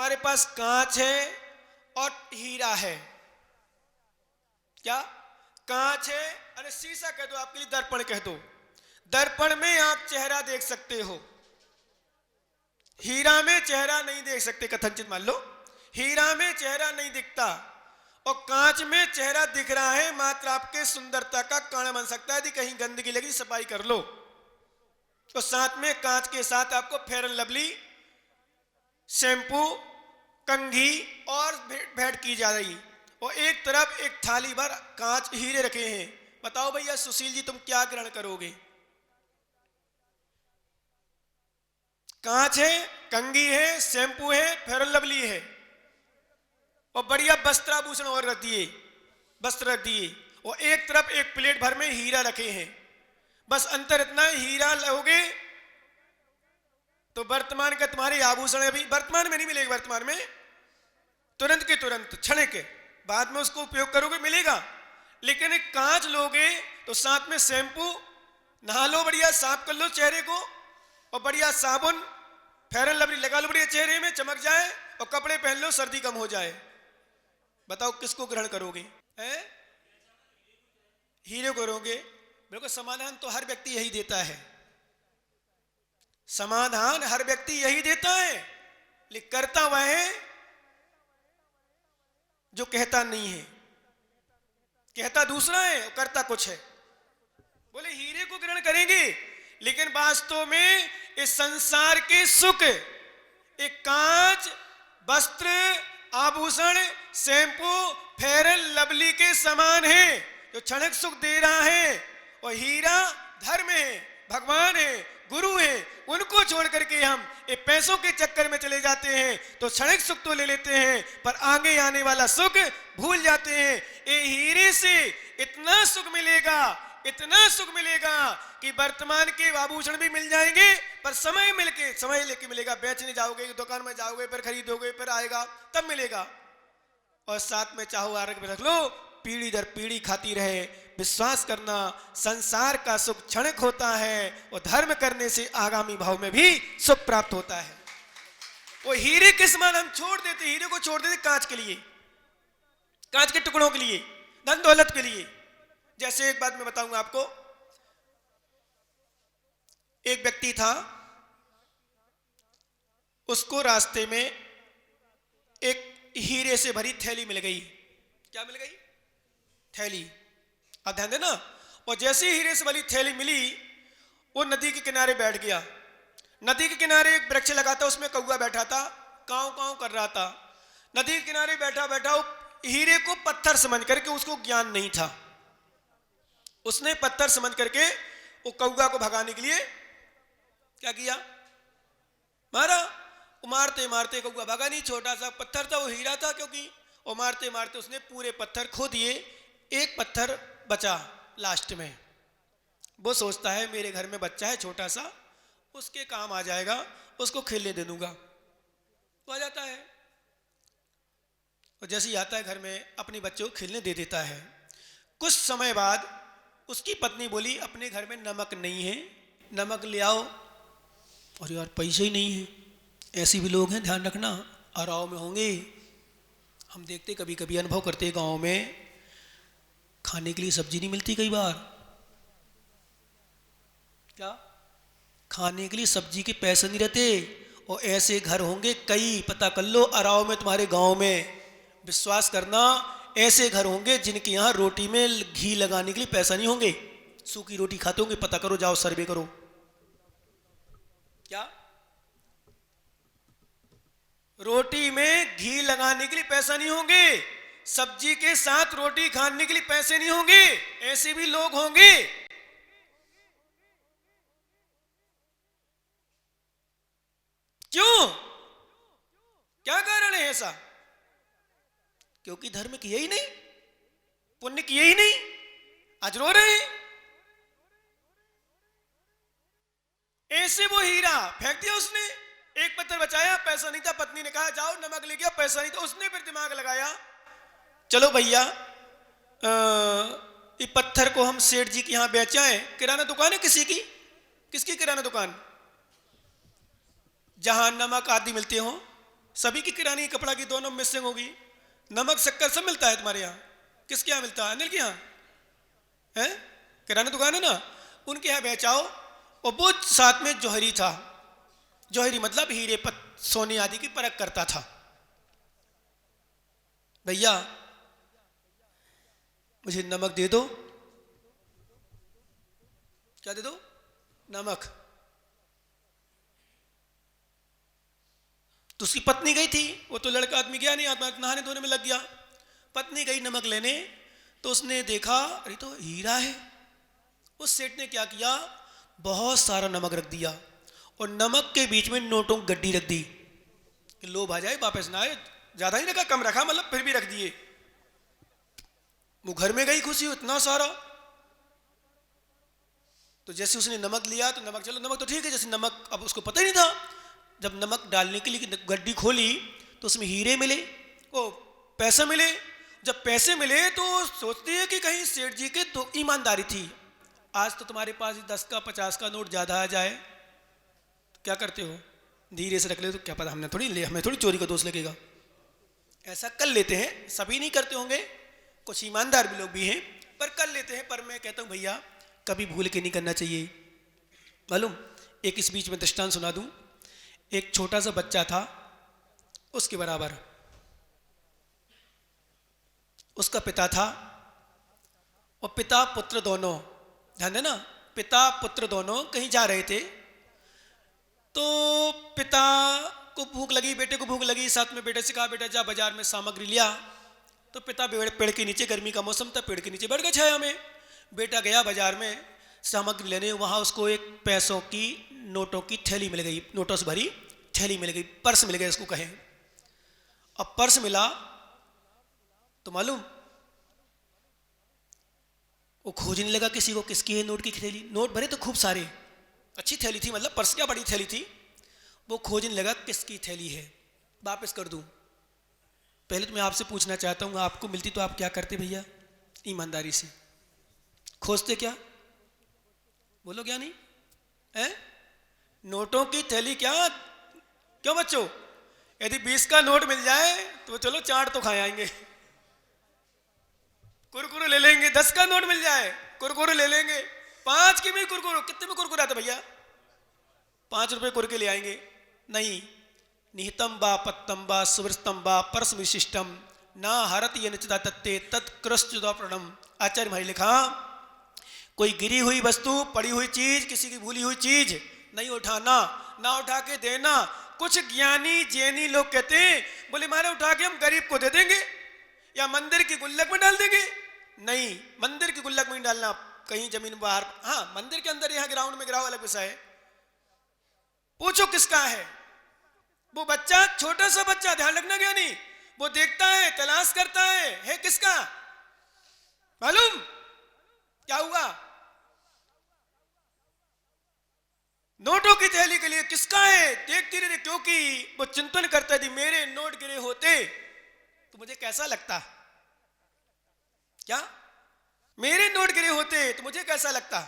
तुम्हारे पास कांच है और हीरा है। क्या? कांच है, अरे शीशा कह दो, आपके लिए दर्पण कह दो। दर्पण में आप चेहरा देख सकते हो, हीरा में चेहरा नहीं देख सकते। कथनचित मान लो हीरा में चेहरा नहीं दिखता और कांच में चेहरा दिख रहा है, मात्र आपके सुंदरता का कारण बन सकता है। यदि कहीं गंदगी लगी सफाई कर लो, तो साथ में कांच के साथ आपको फेयर एंड लवली, शैम्पू, कंघी और भेंट की जा रही, और एक तरफ एक थाली भर कांच हीरे रखे हैं। बताओ भैया सुशील जी तुम क्या ग्रहण करोगे? कांच है, कंघी है, शैम्पू है, फेयर एंड लवली है और बढ़िया वस्त्राभूषण और रख दिए, वस्त्र रख दिए, और एक तरफ एक प्लेट भर में हीरा रखे हैं। बस अंतर इतना है, हीरा लोगे तो वर्तमान का तुम्हारे आभूषण अभी वर्तमान में नहीं मिलेगा, वर्तमान में तुरंत के तुरंत क्षण के बाद में उसको उपयोग करोगे मिलेगा। लेकिन एक कांच लोगे तो साथ में शैम्पू, नहा लो, बढ़िया साफ कर लो चेहरे को, और बढ़िया साबुन, फेयर एंड लवली लगा लो बढ़िया चेहरे में चमक जाए, और कपड़े पहन लो सर्दी कम हो जाए। बताओ किसको ग्रहण करोगे? हीरे करोगे? बिल्कुल समाधान तो हर व्यक्ति यही देता है, समाधान हर व्यक्ति यही देता है, लेकिन करता वह है जो कहता नहीं है। कहता दूसरा है और करता कुछ है। बोले हीरे को ग्रहण करेंगे, लेकिन वास्तव में इस संसार के सुख एक कांच, वस्त्र, आभूषण, शैम्पू, फेयर एंड लवली के समान है जो क्षणिक सुख दे रहा है। और हीरा धर्म है, भगवान है, गुरु है, उनको छोड़ करके हम ये पैसों के चक्कर में चले जाते हैं तो क्षणिक सुख तो ले लेते हैं पर आगे आने वाला सुख भूल जाते हैं। ये हीरे से इतना सुख मिलेगा, इतना सुख मिलेगा कि वर्तमान के आभूषण भी मिल जाएंगे पर समय लेके मिलेगा। बेचने जाओगे, दुकान में जाओगे, फिर खरीदोगे, फिर आएगा तब मिलेगा। और साथ में चाहो आरोग्य में रख लो, पीढ़ी दर पीढ़ी खाती रहे। विश्वास करना संसार का सुख क्षणिक होता है और धर्म करने से आगामी भाव में भी सुख प्राप्त होता है। वो हीरे के समान हम छोड़ देते, हीरे को छोड़ देते कांच के लिए, कांच के टुकड़ों के लिए, धन दौलत के लिए। जैसे एक बात मैं बताऊंगा आपको, एक व्यक्ति था, उसको रास्ते में एक हीरे से भरी थैली मिल गई। क्या मिल गई? थैली। अब ध्यान देना। और जैसे हीरे से भरी थैली मिली, वो नदी के किनारे बैठ गया। नदी के किनारे एक वृक्ष लगा था, उसमें कौवा बैठा था, कांव कांव कर रहा था। नदी के किनारे बैठा बैठा वो हीरे को पत्थर समझ करके, उसको ज्ञान नहीं था, उसने पत्थर समझ करके वो कौवा को भगाने के लिए क्या किया? मारा। मारते मारते कौवा भागा नहीं, छोटा सा पत्थर था, वो हीरा था क्योंकि, और मारते मारते उसने पूरे पत्थर खो दिए, एक पत्थर बचा लास्ट में। वो सोचता है मेरे घर में बच्चा है छोटा सा, उसके काम आ जाएगा, उसको खेलने दे दूंगा। तो आ जाता है, और जैसे ही आता है घर में अपने बच्चे को खेलने दे देता है। कुछ समय बाद उसकी पत्नी बोली अपने घर में नमक नहीं है, नमक ले आओ। और यार पैसे ही नहीं है, ऐसे भी लोग हैं, ध्यान रखना, आराव में होंगे। हम देखते कभी कभी अनुभव करते गांव में खाने के लिए सब्जी नहीं मिलती, कई बार क्या खाने के लिए सब्जी के पैसे नहीं रहते। और ऐसे घर होंगे कई, पता कर लो अराव में तुम्हारे गांव में, विश्वास करना ऐसे घर होंगे जिनके यहाँ रोटी में घी लगाने के लिए पैसा नहीं होंगे, सूखी रोटी खाते होंगे। पता करो, जाओ सर्वे करो। क्या रोटी में घी लगाने के लिए पैसा नहीं होंगे, सब्जी के साथ रोटी खाने के लिए पैसे नहीं होंगे, ऐसे भी लोग होंगे। क्यों? क्या कारण है ऐसा? क्योंकि धर्म किया ही नहीं, पुण्य किया ही नहीं, आज रो रहे हैं। ऐसे वो हीरा फेंक दिया उसने, एक पत्थर बचाया, पैसा नहीं था, पत्नी ने कहा जाओ नमक ले गया, पैसा नहीं था, उसने फिर दिमाग लगाया, चलो भैया ये पत्थर को हम सेठ जी के यहां बेच आए। किराना दुकान है किसी की, किसकी किराना दुकान? जहां नमक आदि मिलते हो, सभी की किराने की कपड़ा की दोनों मिसिंग होगी। नमक शक्कर सब मिलता है तुम्हारे यहाँ, किसके यहाँ मिलता है? अनिल के यहाँ है, किराना दुकान है ना, उनके यहाँ बेचाओ। और वो साथ में जौहरी था, जौहरी मतलब हीरे सोने आदि की परख करता था। भैया मुझे नमक दे दो। क्या दे दो? नमक। तो उसकी पत्नी गई थी, वो तो लड़का आदमी गया नहीं, आदमी नहाने धोने में लग गया। पत्नी गई नमक लेने, तो उसने देखा अरे तो हीरा है। उस सेठ ने क्या किया, बहुत सारा नमक रख दिया और नमक के बीच में नोटों की गड्डी रख दी कि लोभ आ जाए वापस ना आए। ज्यादा ही रखा, कम रखा, मतलब फिर भी रख दिए। वो घर में गई खुशी, इतना सारा। तो जैसे उसने नमक लिया तो नमक, चलो नमक तो ठीक है, जैसे नमक, अब उसको पता ही नहीं था। जब नमक डालने के लिए गड्डी खोली तो उसमें हीरे मिले, ओ पैसे मिले। जब पैसे मिले तो सोचती है कि कहीं सेठ जी के तो ईमानदारी थी। आज तो तुम्हारे पास 10 का 50 का नोट ज्यादा आ जाए तो क्या करते हो, धीरे से रख ले, तो क्या पता हमने थोड़ी ले, हमें थोड़ी चोरी का दोष लगेगा। ऐसा कर लेते हैं, सभी नहीं करते होंगे, कुछ ईमानदार भी लोग भी हैं, पर कर लेते हैं। पर मैं कहता हूं भैया कभी भूल के नहीं करना चाहिए। मालूम, एक इस बीच में दृष्टांत सुना दूं। एक छोटा सा बच्चा था, उसके बराबर उसका पिता था, और पिता पुत्र दोनों, ध्यान देना, पिता पुत्र दोनों कहीं जा रहे थे। तो पिता को भूख लगी, बेटे को भूख लगी, साथ में बेटे से कहा बेटा जा बाजार में सामग्री लिया। तो पिता पेड़ के नीचे, गर्मी का मौसम था, पेड़ के नीचे बैठ गया छाया में। बेटा गया बाजार में सामग्री लेने, वहां उसको एक पैसों की नोटों की थैली मिल गई, नोटों से भरी थैली मिल गई, पर्स मिल गया इसको कहें। अब पर्स मिला तो मालूम, वो खोजने लगा किसी को, किसकी है नोट की थैली। नोट भरे तो खूब सारे, अच्छी थैली थी, मतलब पर्स क्या बड़ी थैली थी। वो खोजने लगा किसकी थैली है, वापस कर दूं। पहले तो मैं आपसे पूछना चाहता हूं, आपको मिलती तो आप क्या करते भैया? ईमानदारी से खोजते क्या? बोलो क्या नहीं है? नोटों की थैली क्या, क्यों बच्चों? यदि 20 का नोट मिल जाए तो चलो चाट तो खाए आएंगे, कुरकुरे ले लेंगे। 10 का नोट मिल जाए कुरकुरे ले लेंगे। 5 की भी कुरकुरे, कितने में कुरकुरे आते भैया? 5 रुपए कुरके ले आएंगे। नहीं, निहितम बा पत्तम बा सुवृतम बा परस विशिष्टम ना हरत ये निचता तत्ते तत्कृष्ट प्रणम। आचार्य भाई लिखा, कोई गिरी हुई वस्तु, पड़ी हुई चीज, किसी की भूली हुई चीज नहीं उठाना, ना उठा के देना। कुछ ज्ञानी जैनी लोग कहते हैं बोले मारे उठा के हम गरीब को दे देंगे या मंदिर की गुल्लक में डाल देंगे। नहीं, मंदिर की गुल्लक में नहीं डालना, कहीं जमीन बाहर, हाँ मंदिर के अंदर, यहाँ ग्राउंड में गिराओ, अलग विषय है। पूछो किसका है वो बच्चा, छोटा सा बच्चा, ध्यान रखना क्या नहीं, वो देखता है, तलाश करता है किसका? मालूम क्या हुआ? नोटों की थैली के लिए किसका है देखती रही, क्योंकि वो चिंतन करता थी मेरे नोट गिरे होते तो मुझे कैसा लगता, क्या मेरे नोट गिरे होते तो मुझे कैसा लगता।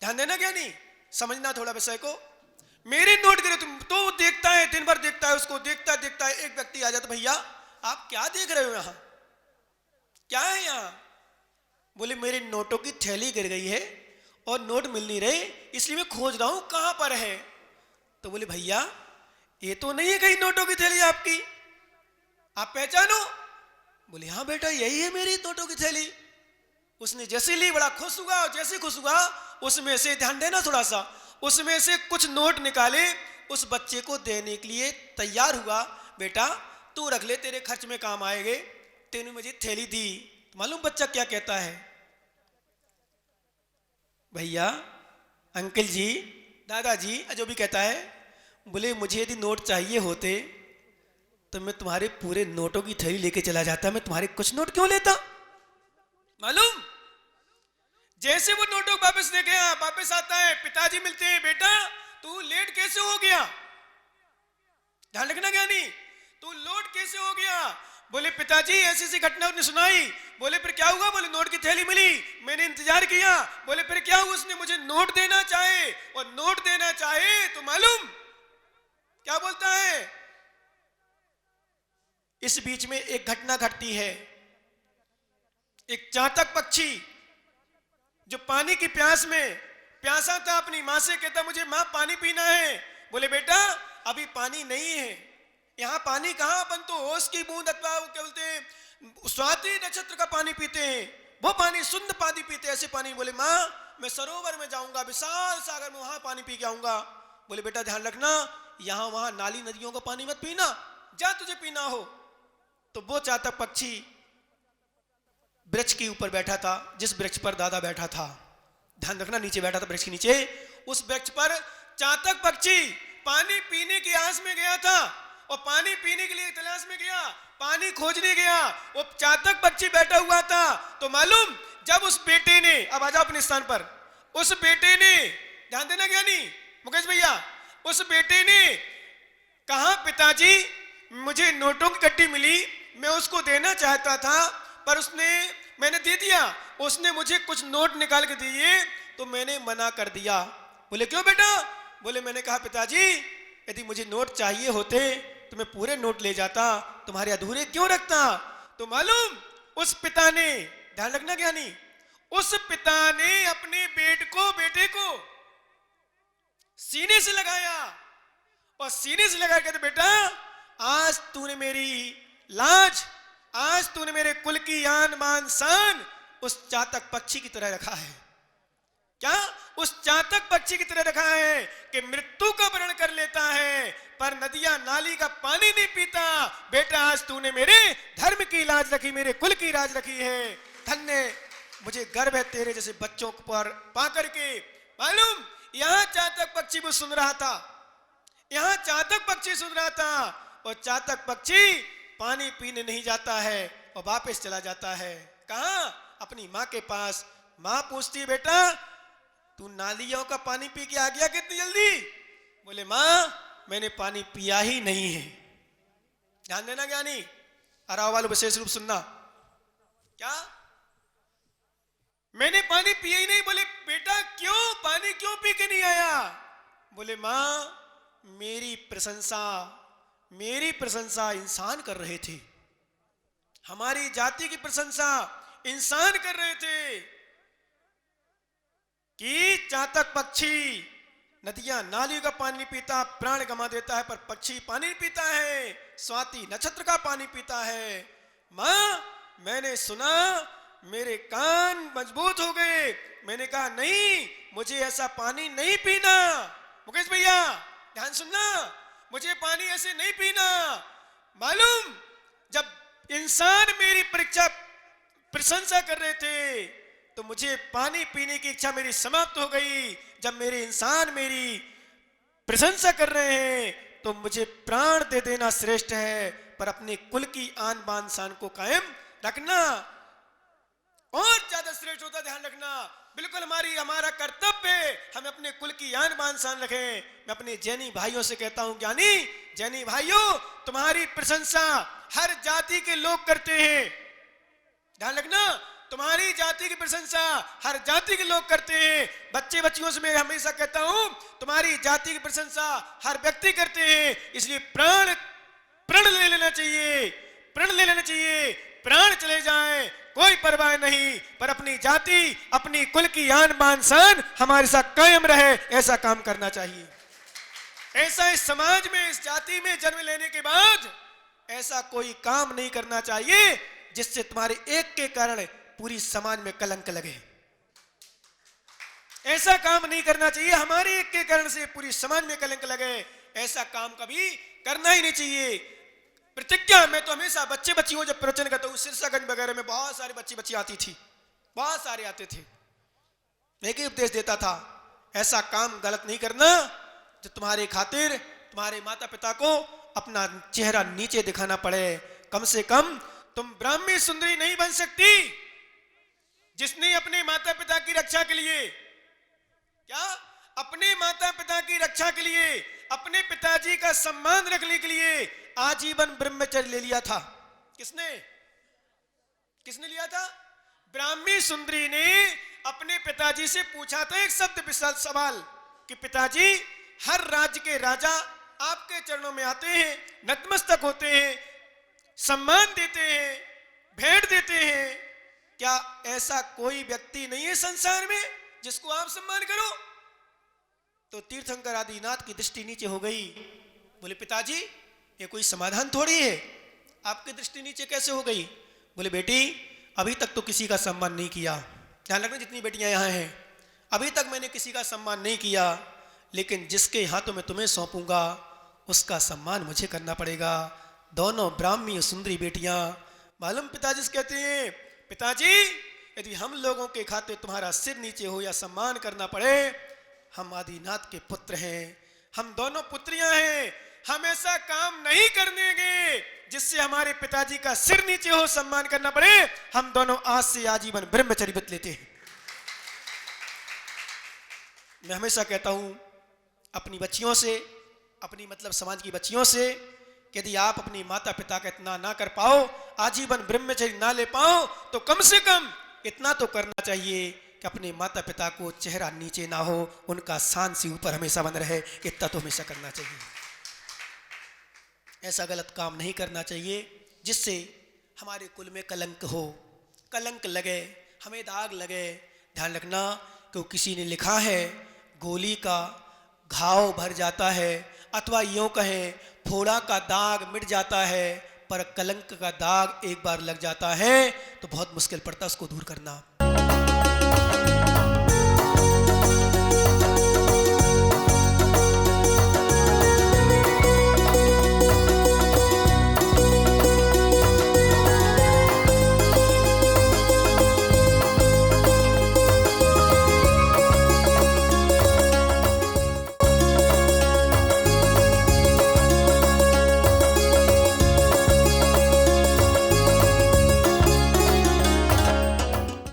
ध्यान देना क्या नहीं, समझना थोड़ा विषय को। मेरे नोट गिरे तो देखता है, दिन भर देखता है उसको, देखता देखता है एक व्यक्ति आ जाता, भैया आप क्या देख रहे हो यहां, क्या है यहां? बोले मेरे नोटों की थैली गिर गई है और नोट मिल नहीं रहे, इसलिए मैं खोज रहा हूं कहां पर है। तो बोले भैया ये तो नहीं है कहीं नोटों की थैली आपकी, आप पहचानो? बोले हाँ बेटा यही है मेरी नोटों की थैली। उसने जैसे ली बड़ा खुश हुआ, और जैसे खुश हुआ उसमें से, ध्यान देना थोड़ा सा, उसमें से कुछ नोट निकाले, उस बच्चे को देने के लिए तैयार हुआ। बेटा तू रख ले, तेरे खर्च में काम आएंगे, तेने मुझे थैली दी। मालूम बच्चा क्या कहता है? भैया, अंकल जी, दादाजी, जो भी कहता है, बोले मुझे यदि नोट चाहिए होते तो मैं तुम्हारे पूरे नोटों की थैली लेके चला जाता, मैं तुम्हारे कुछ नोट क्यों लेता? मालूम, जैसे वो नोटों को वापस ले गया, वापस आता है, पिताजी मिलते हैं, बेटा तू लेट कैसे हो गया? ध्यान रखना क्या नहीं, तू लोट कैसे हो गया? बोले पिताजी ऐसी ऐसी घटना उसने सुनाई। बोले फिर क्या हुआ? बोले नोट की थैली मिली, मैंने इंतजार किया। बोले फिर क्या हुआ? उसने मुझे नोट देना चाहे, और नोट देना चाहे तो मालूम क्या बोलता है? इस बीच में एक घटना घटती है। एक चातक पक्षी जो पानी की प्यास में प्यासा था, अपनी मां से कहता मुझे मां पानी पीना है। बोले बेटा अभी पानी नहीं है, यहां पानी कहां, अपन तो ओस की बूंद अथवा क्या बोलते हैं स्वाति नक्षत्र का पानी पीते हैं, वो पानी शुद्ध पानी पीते हैं, ऐसे पानी। बोले मां मैं सरोवर में जाऊंगा, विशाल सागर में, वहां पानी पी के आऊंगा। बोले बेटा ध्यान रखना, यहां वहां नाली नदियों का पानी मत पीना, जा तुझे पीना हो। तो वो चातक पक्षी वृक्ष के ऊपर बैठा था, जिस वृक्ष पर दादा बैठा था, ध्यान रखना नीचे बैठा था वृक्ष के नीचे। उस वृक्ष पर चातक पक्षी पानी पीने की आस में गया था, और पानी पीने के लिए तलाश में गया, पानी खोजने गया। वो चातक पक्षी बैठा हुआ था। तो मालूम जब उस बेटे ने, अब आ जाओ अपने स्थान पर, उस बेटे ने, ध्यान देना ज्ञानी मुकेश भैया, उस बेटे ने कहा पिताजी मुझे नोटों की गड्डी मिली, मैं उसको देना चाहता था, पर मैंने दे दिया, उसने मुझे कुछ नोट निकाल के दिए तो मैंने मना कर दिया। बोले क्यों बेटा? बोले मैंने कहा पिताजी यदि मुझे नोट चाहिए होते तो मैं पूरे नोट ले जाता, तुम्हारे अधूरे क्यों रखता? तो मालूम उस पिता ने, ध्यान रखना ज्ञानी, उस पिता ने अपने बेटे को सीने से लगाया, और सीने से लगा के, बेटा आज तूने मेरी लाज, आज तूने मेरे कुल की आन मान शान उस चातक पक्षी की तरह रखा है। क्या? उस चातक पक्षी की तरह रखा है कि मृत्यु का वर्ण कर लेता है पर नदियां नाली का पानी नहीं पीता। बेटा आज तूने मेरे धर्म की लाज रखी, मेरे कुल की लाज रखी है, धन्य मुझे गर्व है तेरे जैसे बच्चों पर पा करके। मालूम यहां चातक पक्षी भी सुन रहा था, यहां चातक पक्षी सुन रहा था, और चातक पक्षी पानी पीने नहीं जाता है और वापस चला जाता है। कहां? अपनी मां के पास। मां पूछती बेटा तू नालियों का पानी पी के आ गया कितनी जल्दी? बोले मां मैंने पानी पिया ही नहीं है। ध्यान देना ज्ञानी, अराव वालों विशेष रूप सुनना। क्या? मैंने पानी पिया ही नहीं। बोले बेटा क्यों, पानी क्यों पी के नहीं आया? बोले मां मेरी प्रशंसा इंसान कर रहे थे, हमारी जाति की प्रशंसा इंसान कर रहे थे कि चातक पक्षी नदियां नालियों का पानी पीता, प्राण गंवा देता है, पर पक्षी पानी पीता है, स्वाति नक्षत्र का पानी पीता है। मां मैंने सुना, मेरे कान मजबूत हो गए, मैंने कहा नहीं मुझे ऐसा पानी नहीं पीना। मुकेश भैया ध्यान सुनना, मुझे पानी ऐसे नहीं पीना। मालूम जब इंसान मेरी प्रशंसा कर रहे थे तो मुझे पानी पीने की इच्छा मेरी समाप्त हो गई। जब मेरे इंसान मेरी प्रशंसा कर रहे हैं तो मुझे प्राण दे देना श्रेष्ठ है, पर अपने कुल की आन बान शान को कायम रखना और ज्यादा श्रेष्ठ होता। ध्यान रखना, बिल्कुल हमारा कर्तव्य है, हम अपने कुल की आन बान शान रखें। मैं अपने जैनी भाइयों से कहता हूं ज्ञानी जैनी भाइयों, तुम्हारी प्रशंसा हर जाति के लोग करते हैं। ध्यान रखना, तुम्हारी जाति की प्रशंसा हर जाति के लोग करते हैं। बच्चे बच्चियों से मैं हमेशा कहता हूं तुम्हारी जाति की प्रशंसा हर व्यक्ति करते हैं, इसलिए प्रण ले लेना चाहिए, प्रण ले लेना चाहिए। प्राण चले जाएं कोई परवाह नहीं, पर अपनी जाति अपनी कुल की आन बान शान हमारे साथ कायम रहे, ऐसा काम करना चाहिए। ऐसा इस समाज में, इस जाति में जन्म लेने के बाद ऐसा कोई काम नहीं करना चाहिए जिससे तुम्हारे एक के कारण पूरी समाज में कलंक लगे। ऐसा काम नहीं करना चाहिए, हमारे एक के कारण से पूरी समाज में कलंक लगे, ऐसा काम कभी करना ही नहीं चाहिए। प्रतिज्ञा में तो हमेशा बच्चे बच्चियों जब प्रवचन करता हूं, सिरसागंज वगैरह में बहुत सारी बच्ची आती थी, बहुत सारे आते थे, एक ही उपदेश देता था, ऐसा काम गलत नहीं करना जो तुम्हारे खातिर तुम्हारे माता पिता को अपना चेहरा नीचे दिखाना पड़े। कम से कम तुम ब्राह्मी सुंदरी नहीं बन सकती जिसने अपने माता पिता की रक्षा के लिए, क्या अपने माता पिता की रक्षा के लिए, अपने पिताजी का सम्मान रखने के लिए आजीवन ब्रह्मचर्य ले लिया था। किसने लिया था? ब्राह्मी सुंदरी ने अपने पिताजी से पूछा था एक शब्द विशाल सवाल कि पिताजी हर राज्य के राजा आपके चरणों में आते हैं, नतमस्तक होते हैं, सम्मान देते हैं, भेंट देते हैं। क्या ऐसा कोई व्यक्ति नहीं है संसार में जिसको आप सम्मान करो? तो तीर्थंकर आदिनाथ की दृष्टि नीचे हो गई। बोले पिताजी ये कोई समाधान थोड़ी है, आपकी दृष्टि नीचे कैसे हो गई? बोले बेटी अभी तक तो किसी का सम्मान नहीं किया, ध्यान रखना जितनी बेटियां यहाँ हैं, अभी तक मैंने किसी का सम्मान नहीं किया, लेकिन जिसके हाथों में तुम्हें सौंपूंगा उसका सम्मान मुझे करना पड़ेगा। दोनों ब्राह्मी और सुंदरी बेटियां मालूम पिताजी से कहते हैं पिताजी यदि हम लोगों के खाते तुम्हारा सिर नीचे हो या सम्मान करना पड़े, हम आदिनाथ के पुत्र हैं, हम दोनों पुत्रियां हैं, हम ऐसा काम नहीं करने देंगे जिससे हमारे पिताजी का सिर नीचे हो, सम्मान करना पड़े। हम दोनों आज से आजीवन ब्रह्मचर्य व्रत लेते हैं। मैं हमेशा कहता हूं अपनी बच्चियों से, अपनी मतलब समाज की बच्चियों से, यदि आप अपनी माता पिता का इतना ना कर पाओ, आजीवन ब्रह्मचर्य ना ले पाओ, तो कम से कम इतना तो करना चाहिए कि अपने माता पिता को चेहरा नीचे ना हो, उनका शान से ऊपर हमेशा बन रहे, इतना तो हमेशा करना चाहिए। ऐसा गलत काम नहीं करना चाहिए जिससे हमारे कुल में कलंक हो, कलंक लगे, हमें दाग लगे। ध्यान रखना कि किसी ने लिखा है गोली का घाव भर जाता है, अथवा यूं कहें फोड़ा का दाग मिट जाता है, पर कलंक का दाग एक बार लग जाता है तो बहुत मुश्किल पड़ता है उसको दूर करना।